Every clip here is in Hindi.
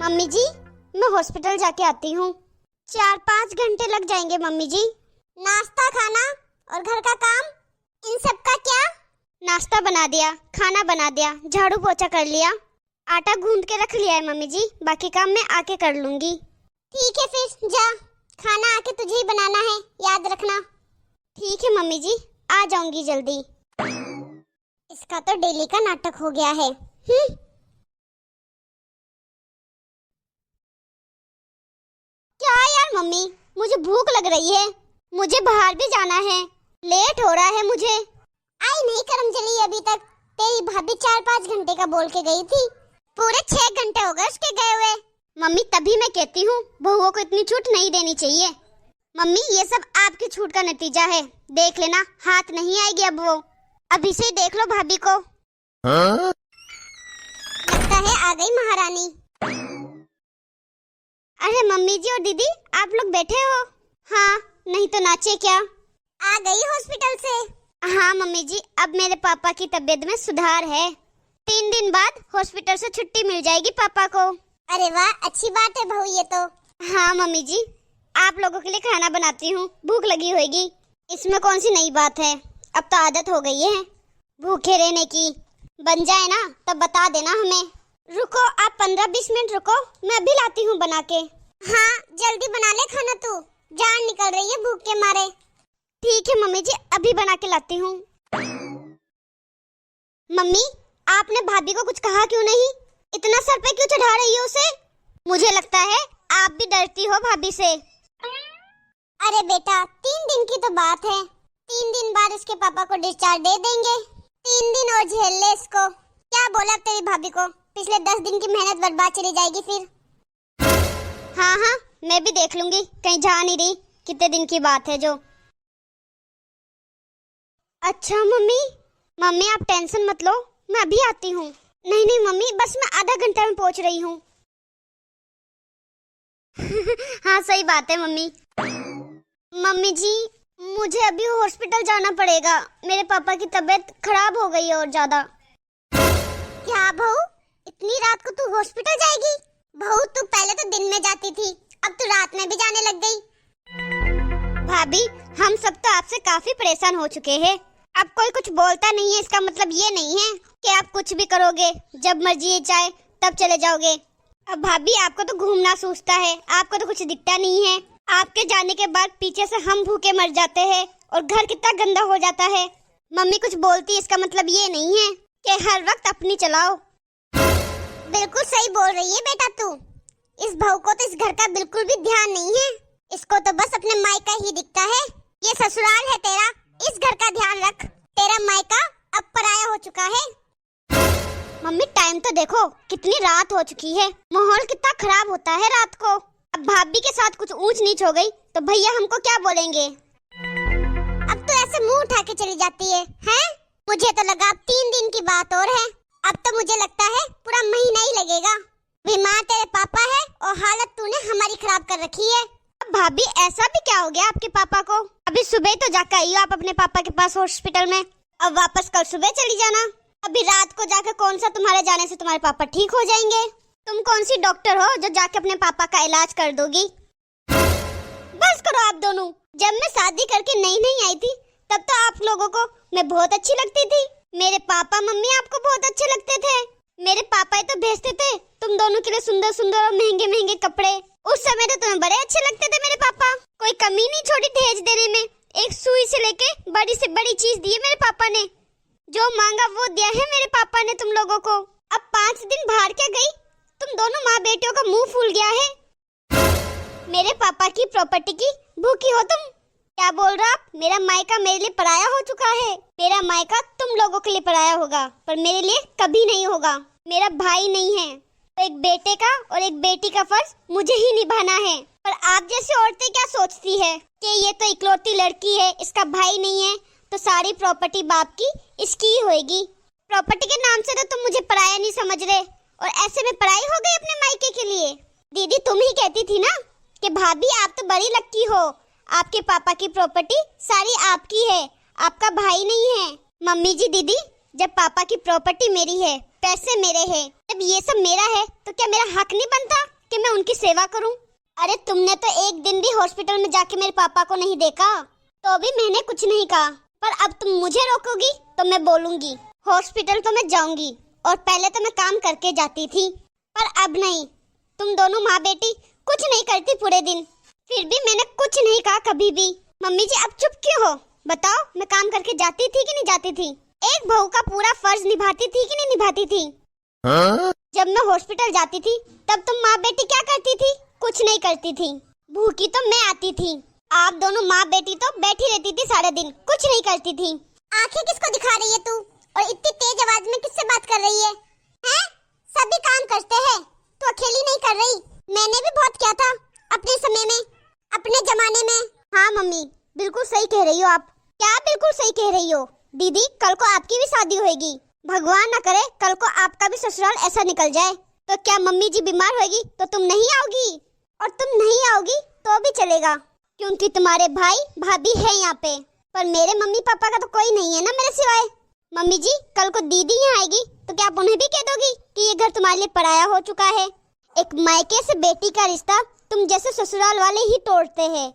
मम्मी जी, मैं हॉस्पिटल जाके आती हूँ। 4-5 घंटे लग जाएंगे मम्मी जी। नाश्ता खाना और घर का काम, इन सब का क्या? नाश्ता बना दिया, खाना बना दिया, झाड़ू पोछा कर लिया, आटा गूंद के रख लिया है मम्मी जी। बाकी काम मैं आके कर लूंगी। ठीक है फिर जा, खाना आके तुझे ही बनाना है, याद रखना। ठीक है मम्मी जी, आ जाऊंगी जल्दी। इसका तो डेली का नाटक हो गया है। क्या यार मम्मी, मुझे भूख लग रही है, मुझे बाहर भी जाना है, लेट हो रहा है मुझे। आई नहीं करम चली अभी तक। तेरी भाभी 4-5 घंटे का बोल के गई थी, पूरे 6 घंटे हो गए उसके गए हुए। मम्मी तभी मैं कहती हूँ बहुओं को इतनी छूट नहीं देनी चाहिए। मम्मी ये सब आपकी छूट का नतीजा है, देख लेना हाथ नहीं आएगी अब वो। अभी से ही देख लो भाभी को। लगता है आ गई महारानी। अरे मम्मी जी और दीदी, आप लोग बैठे हो? हाँ, नहीं तो नाचे क्या। आ गई हॉस्पिटल से? हाँ मम्मी जी, अब मेरे पापा की तबीयत में सुधार है। 3 दिन बाद हॉस्पिटल से छुट्टी मिल जाएगी पापा को। अरे वाह, अच्छी बात है बहू ये तो। हाँ मम्मी जी, आप लोगों के लिए खाना बनाती हूँ, भूख लगी होगी। इसमें कौन सी नई बात है, अब तो आदत हो गई है भूखे रहने की। बन जाए ना तब बता देना हमें। रुको आप 15-20 मिनट रुको, मैं अभी लाती हूँ बना के। हाँ जल्दी बना ले खाना, तू जान निकल रही है भूख के मारे। ठीक है मम्मी जी, अभी बना के लाती हूँ। मम्मी आपने भाभी को कुछ कहा क्यों नहीं? इतना सर पे क्यों चढ़ा रही हो उसे? मुझे लगता है आप भी डरती हो भाभी से। अरे बेटा 3 दिन की तो बात है, 3 दिन बाद इसके पापा को डिस्चार्ज दे देंगे। 3 दिन और झेल ले इसको। क्या बोला तेरी भाभी को, पिछले 10 दिन की मेहनत बर्बाद चली जाएगी फिर। हाँ हाँ मैं भी देख लूंगी, कहीं जा नहीं रही, कितने दिन की बात है जो। अच्छा मम्मी, मम्मी आप टेंशन मत लो, मैं अभी आती हूँ। नहीं नहीं मम्मी, बस मैं आधा घंटा में पहुँच रही हूँ। हाँ सही बात है मम्मी। मम्मी जी मुझे अभी हॉस्पिटल जाना पड़ेगा, मेरे पापा की तबीयत खराब हो गई है और ज्यादा। क्या बहू, इतनी रात को तू हॉस्पिटल जाएगी? बहू तू पहले तो दिन में जाती थी, अब तू रात में भी जाने लग गई। भाभी हम सब तो आपसे काफी परेशान हो चुके हैं, अब कोई कुछ बोलता नहीं है इसका मतलब ये नहीं है कि आप कुछ भी करोगे, जब मर्जी चाहे तब चले जाओगे। अब भाभी आपको तो घूमना सूझता है, आपको तो कुछ दिखता नहीं है। आपके जाने के बाद पीछे से हम भूखे मर जाते हैं और घर कितना गंदा हो जाता है। मम्मी कुछ बोलती है इसका मतलब ये नहीं है कि हर वक्त अपनी चलाओ। बिल्कुल सही बोल रही है बेटा तू। इस बहू को तो इस घर का बिल्कुल भी ध्यान नहीं है, इसको तो बस अपने मायका ही दिखता है। ये ससुराल है तेरा, इस घर का ध्यान रख, तेरा मायका अब पराया हो चुका है। मम्मी टाइम तो देखो, कितनी रात हो चुकी है, माहौल कितना खराब होता है रात को। अब भाभी के साथ कुछ ऊंच नीच हो गई तो भैया हमको क्या बोलेंगे? अब तो ऐसे मुंह उठा के चली जाती है, हैं? मुझे तो लगा अब 3 दिन की बात और है, अब तो मुझे लगता है पूरा महीना ही लगेगा। बीमार तेरे पापा है और हालत तूने हमारी खराब कर रखी है। अब भाभी ऐसा भी क्या हो गया आपके पापा को? अभी सुबह तो जाकर आई हो आप अपने पापा के पास हॉस्पिटल में, अब वापस कल सुबह चली जाना। अभी रात को जाकर कौन सा तुम्हारे जाने से तुम्हारे पापा ठीक हो जाएंगे? तुम कौन सी डॉक्टर हो जो जाके अपने पापा का इलाज कर दोगी? बस करो आप दोनों। जब मैं शादी करके नई आई थी तब तो आप लोगों को मैं बहुत अच्छी लगती थी, मेरे पापा मम्मी आपको बहुत अच्छे लगते थे। मेरे पापा ही तो भेजते थे तुम दोनों के लिए सुंदर सुंदर और महंगे महंगे कपड़े। उस समय तो तुम्हें बड़े अच्छे लगते थे मेरे पापा, कोई कमी नहीं छोड़ी दहेज देने में। एक सुई से लेके बड़ी से बड़ी चीज दी है मेरे पापा ने, जो मांगा वो दिया है मेरे पापा ने तुम लोगों को। अब 5 दिन बाहर क्या गई, तुम दोनों माँ बेटियों का मुंह फूल गया है। मेरे पापा की प्रॉपर्टी की भूखी हो तुम। क्या बोल रहे आप? मेरा मायका मेरे लिए पराया हो चुका है। मेरा मायका तुम लोगों के लिए पराया होगा पर मेरे लिए कभी नहीं होगा। मेरा भाई नहीं है तो एक बेटे का और एक बेटी का फर्ज मुझे ही निभाना है। पर आप जैसी औरतें क्या सोचती है कि ये तो इकलौती लड़की है, इसका भाई नहीं है तो सारी प्रॉपर्टी बाप की इसकी ही होगी। प्रॉपर्टी के नाम से तो तुम मुझे पराया नहीं समझ रहे और ऐसे में पराई हो गई अपने मायके के लिए। दीदी तुम ही कहती थी ना कि भाभी आप तो बड़ी लक्की हो, आपके पापा की प्रॉपर्टी सारी आपकी है, आपका भाई नहीं है। मम्मी जी दीदी, जब पापा की प्रॉपर्टी मेरी है, पैसे मेरे हैं, जब ये सब मेरा है तो क्या मेरा हक नहीं बनता कि मैं उनकी सेवा करूं? अरे तुमने तो एक दिन भी हॉस्पिटल में जाके मेरे पापा को नहीं देखा, तो भी मैंने कुछ नहीं कहा। पर अब तुम मुझे रोकोगी तो मैं बोलूंगी। हॉस्पिटल तो मैं जाऊंगी, और पहले तो मैं काम करके जाती थी, पर अब नहीं। तुम दोनों माँ बेटी कुछ नहीं करती पूरे दिन, फिर भी मैंने कुछ नहीं कहा कभी भी। मम्मी जी अब चुप क्यों हो? बताओ, मैं काम करके जाती थी कि नहीं जाती थी? एक बहू का पूरा फर्ज निभाती थी कि नहीं निभाती थी? जब मैं हॉस्पिटल जाती थी तब तुम माँ बेटी क्या करती थी? कुछ नहीं करती थी। भूखी तो मैं आती थी, आप दोनों माँ बेटी तो बैठी रहती थी सारे दिन, कुछ नहीं करती थी। आंखें किसको दिखा रही है तू? और इतनी तेज आवाज में किससे बात कर रही है? हैं? सभी काम करते हैं, तू अकेली नहीं कर रही। मैंने भी बहुत किया था अपने समय में, अपने जमाने में। हाँ मम्मी, बिल्कुल सही कह रही हो आप। क्या बिल्कुल सही कह रही हो? दीदी, कल को आपकी भी शादी होगी। भगवान ना करे कल को आपका भी ससुराल ऐसा निकल जाए, तो क्या मम्मी जी बीमार होगी तो तुम नहीं आओगी? और तुम नहीं आओगी तो भी चलेगा, क्योंकि तुम्हारे भाई भाभी है यहाँ पे, पर मेरे मम्मी पापा का तो कोई नहीं है ना मेरे सिवाय। मम्मी जी, कल को दीदी यहाँ आएगी तो क्या आप उन्हें भी कह दोगी कि ये घर तुम्हारे लिए पराया हो चुका है? एक मायके से बेटी का रिश्ता तुम जैसे ससुराल वाले ही तोड़ते हैं।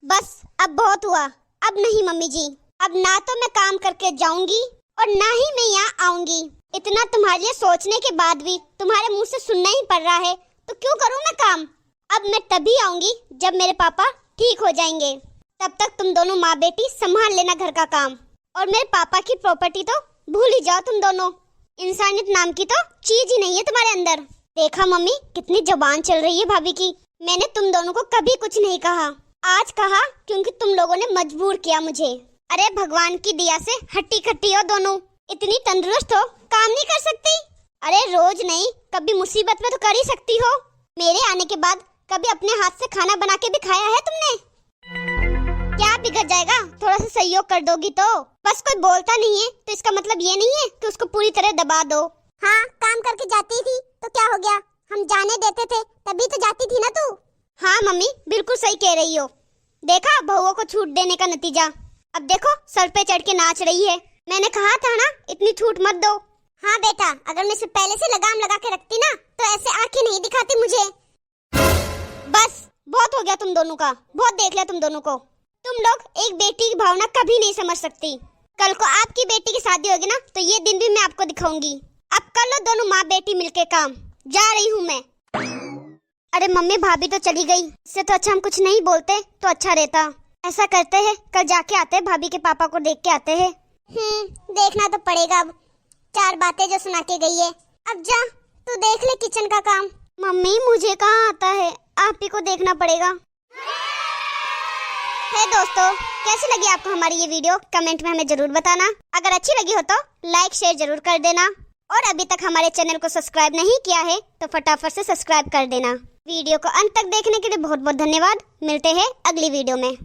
बस अब बहुत हुआ, अब नहीं मम्मी जी। अब ना तो मैं काम करके जाऊंगी और ना ही मैं यहाँ आऊंगी। इतना तुम्हारे लिए सोचने के बाद भी तुम्हारे मुंह से सुनना ही पड़ रहा है, तो क्यों करूँ मैं काम? अब मैं तभी आऊंगी जब मेरे पापा ठीक हो जाएंगे। तब तक तुम दोनों माँ बेटी संभाल लेना घर का काम, और मेरे पापा की प्रॉपर्टी तो भूल ही जाओ तुम दोनों। इंसानियत नाम की तो चीज ही नहीं है तुम्हारे अंदर। देखा मम्मी, कितनी जुबान चल रही है भाभी की। मैंने तुम दोनों को कभी कुछ नहीं कहा, आज कहा क्योंकि तुम लोगों ने मजबूर किया मुझे। अरे भगवान की दिया से हट्टी कट्टी हो दोनों, इतनी तंदुरुस्त हो, काम नहीं कर सकती? अरे रोज नहीं, कभी मुसीबत में तो कर ही सकती हो। मेरे आने के बाद कभी अपने हाथ से खाना बना के भी खाया है तुमने? क्या बिगड़ जाएगा? थोड़ा सा सहयोग कर दोगी तो। बस कोई बोलता नहीं है तो इसका मतलब ये नहीं है कि उसको पूरी तरह दबा दो। हाँ, काम करके जाती थी तो क्या हो गया? हम जाने देते थे तभी तो जाती थी ना तू। हाँ मम्मी, बिल्कुल सही कह रही हो। देखा बहुओं को छूट देने का नतीजा। अब देखो सर पे चढ़ के नाच रही है। मैंने कहा था ना, इतनी छूट मत दो। हाँ बेटा, अगर मैं इसे पहले से लगाम लगा के रखती ना तो ऐसे आंखें नहीं दिखाती मुझे। बस बहुत हो गया तुम दोनों का, बहुत देख लिया तुम दोनों को। तुम लोग एक बेटी की भावना कभी नहीं समझ सकती। कल को आपकी बेटी की शादी होगी ना तो ये दिन भी मैं आपको दिखाऊंगी। अब कर लो दोनों माँ बेटी मिलके काम। जा रही हूँ मैं। अरे मम्मी, भाभी तो चली गई, इससे तो अच्छा हम कुछ नहीं बोलते तो अच्छा रहता। ऐसा करते हैं, कल जाके आते हैं, भाभी के पापा को देख के आते हैं। देखना तो पड़ेगा अब, 4 बातें जो सुना के गई है। अब जा तू देख ले किचन का काम। मम्मी मुझे कहाँ आता है, आप ही को देखना पड़ेगा। है दोस्तों, कैसी लगी आपको हमारी ये वीडियो? कमेंट में हमें जरूर बताना। अगर अच्छी लगी हो तो लाइक शेयर जरूर कर देना, और अभी तक हमारे चैनल को सब्सक्राइब नहीं किया है तो फटाफट से सब्सक्राइब कर देना। वीडियो को अंत तक देखने के लिए बहुत बहुत धन्यवाद। मिलते हैं अगली वीडियो में।